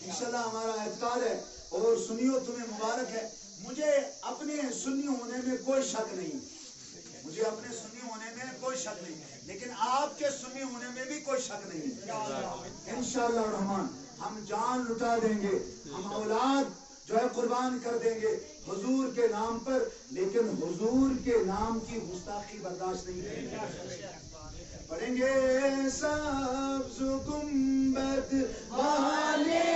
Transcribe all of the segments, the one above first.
انشاءاللہ ہمارا اعتقاد ہے اور سنیو تمہیں مبارک ہے. مجھے اپنے سنی ہونے میں کوئی شک نہیں, مجھے اپنے سنی ہونے میں کوئی شک نہیں, لیکن آپ کے سنی ہونے میں بھی کوئی شک نہیں. انشاءاللہ الرحمن ہم جان لٹا دیں گے, ہم اولاد جو ہے قربان کر دیں گے حضور کے نام پر, لیکن حضور کے نام کی گستاخی برداشت نہیں کریں گے. پڑھیں گے سبز گنبد والے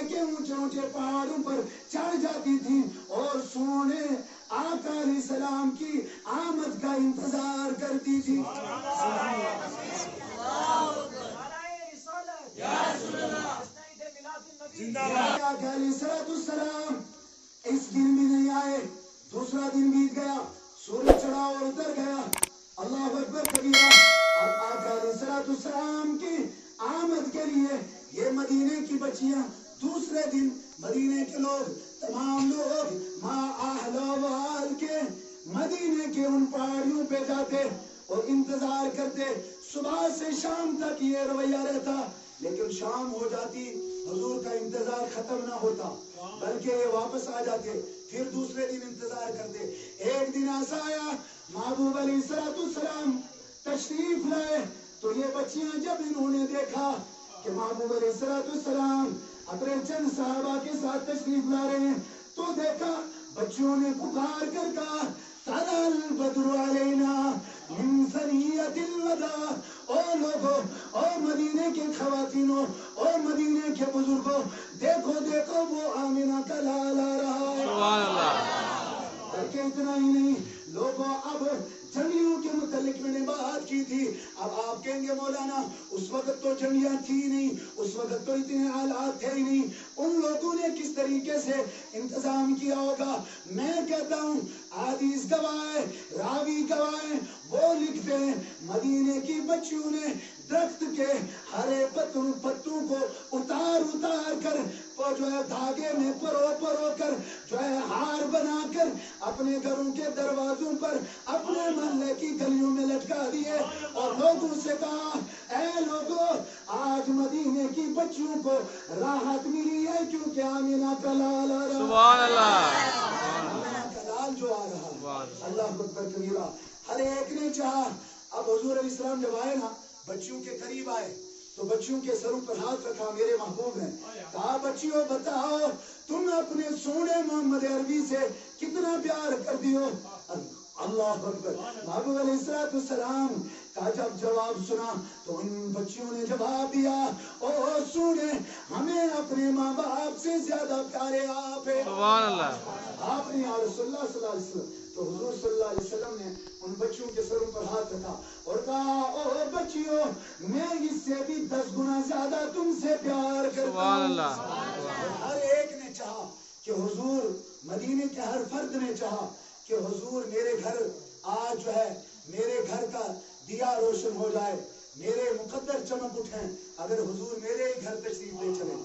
کے اونچے اونچے پہاڑوں پر چڑھ جاتی تھی اور سونے آقا علیہ السلام کی آمد کا انتظار کرتی تھی. آقا علیہ السلام اس دن بھی نہیں آئے, دوسرا دن بیت گیا, سورج چڑھا اور اتر گیا, اللہ اکبر کبیرہ. اور آقا علیہ السلام کی آمد کے لیے یہ مدینے کی بچیاں دوسرے دن مدینے کے لوگ تمام لوگ ماں اہلوال کے مدینے کے ان پہاڑیوں پہ جاتے اور انتظار کرتے. صبح سے شام تک یہ رویہ رہتا, لیکن شام ہو جاتی حضور کا انتظار ختم نہ ہوتا بلکہ یہ واپس آ جاتے, پھر دوسرے دن انتظار کرتے. ایک دن ایسا آیا محبوب علیہ السلام تشریف لائے تو یہ بچیاں جب انہوں نے دیکھا کہ محبوب علیہ السلام اپنے چند صحابہ کے ساتھ تشریف لا رہے ہیں تو دیکھا بچیوں نے پکار کر کہا طلع البدر علینا من ثنیۃ الوداع. او لوگو, او مدینے کے خواتینوں, او مدینے کے بزرگوں, دیکھو دیکھو وہ آمنہ کا لال آ رہا ہے. سبحان اللہ. بلکہ اتنا ہی نہیں لوگوں, اب جنگیوں کے متعلق میں نے بات کی تھی. اب آپ کہیں گے مولانا اس وقت تو جنگیاں تھی نہیں, اس وقت تو اتنے آلات تھے ہی نہیں, ان لوگوں نے کس طریقے سے انتظام کیا ہوگا. میں کہتا ہوں حدیث گواہ, راوی گواہ, وہ لکھتے ہیں مدینے کی بچیوں نے درخت کے ہرے پتوں کو اتار کر جو ہے دھاگے میں پرو کر جو ہے ہار بنا کر اپنے گھروں کے دروازوں پر اپنے محلے کی گلیوں میں لٹکا دیے اور لوگوں سے کہا اے لوگوں, آج مدینے کی بچیوں کو راحت ملی ہے کیونکہ آمنہ کا لال آ رہا. سبحان اللہ. آمنہ کا لال جو آ رہا, اللہ اکبر کبیرہ. ہر ایک نے چاہا. اب حضور علیہ السلام جب آئے نا, بچیوں کے قریب آئے تو بچیوں کے سروں پر ہاتھ رکھا, میرے محبوب نے کہا بچیوں بتاؤ تم اپنے سونے محمد عربی سے کتنا پیار کرتی ہو. اللہ اکبر. محبوب علیہ السلام کا جب جواب سنا تو ان بچیوں نے جواب دیا او سونے ہمیں اپنے ماں باپ سے زیادہ پیارے آپ ہیں. سبحان اللہ. آپ نے یا رسول اللہ صلی اللہ علیہ وسلم, تو حضور صلی اللہ علیہ وسلم نے ان بچیوں کے سروں پر ہاتھ رکھا اور کہا او بچیوں میں اس سے بھی 10 گنا زیادہ تم سے پیار کرتا ہوں. سبحان اللہ. ہر ایک نے چاہا کہ حضور, مدینے کے ہر فرد نے چاہا کہ حضور میرے گھر آج جو ہے میرے گھر کا دیا روشن ہو جائے, میرے مقدر چمک اٹھیں اگر حضور میرے ہی گھر تشریف لے چلے.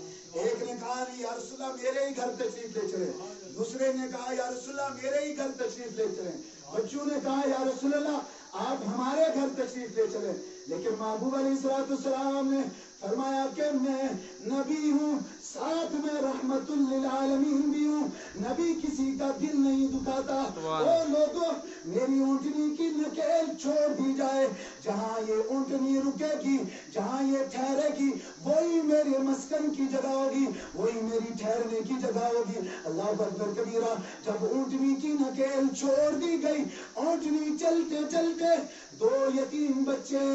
ایک نے کہا یا رسول اللہ میرے ہی گھر تشریف لے چلے, دوسرے نے کہا یا رسول اللہ میرے ہی گھر تشریف لے چلیں. بچوں نے کہا یا رسول اللہ آپ ہمارے گھر تشریف لے چلیں. لیکن محبوب علیہ السلام نے فرمایا کہ میں نبی ہوں, ساتھ میں رحمت للعالمین بھی ہوں, نبی کسی کا دل نہیں دکھاتا. وہ لوگوں میری اونٹنی کی نکیل چھوڑ دی جائے, جہاں یہ اونٹنی رکے گی, جہاں یہ ٹھہرے گی وہی میرے مسکن کی جگہ ہوگی, وہی میری ٹھہرنے کی جگہ ہوگی. اللہ اکبر کبیرہ. جب اونٹنی کی نکیل چھوڑ دی گئی, اونٹنی چلتے چلتے 2 یتیم بچے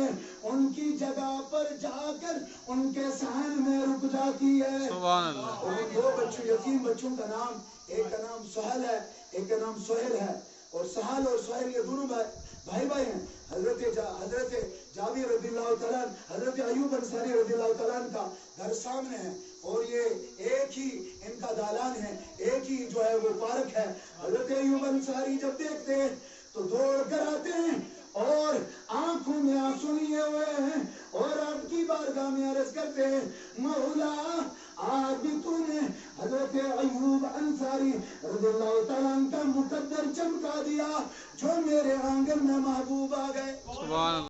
ان کی جگہ پر جا کر ان کے صحن میں رک جاتی ہے. سبحان اللہ. اور 2 بچوں, یتیم بچوں کا نام, ایک کا نام سہل ہے, ایک کا نام سہیل ہے. اور سہل اور سہیل یہ دونوں بھائی ہیں. حضرت جابر رضی اللہ تعالیٰ, حضرت ایوب انصاری رضی اللہ تعالیٰ کا گھر سامنے ہے اور یہ ایک ہی ان کا دالان ہے, ایک ہی جو ہے وہ پارک ہے. حضرت ایوب انصاری جب دیکھتے ہیں تو دوڑ کر آتے ہیں اور آنکھوں میں آنسو لیے ہوئے ہیں اور آپ کی بارگاہ میں عرض کرتے ہیں مولا آج بھی تو نے حضرت ایوب انصاری رضی اللہ تعالیٰ کا مقدر چمکا دیا جو میرے آنگن میں محبوب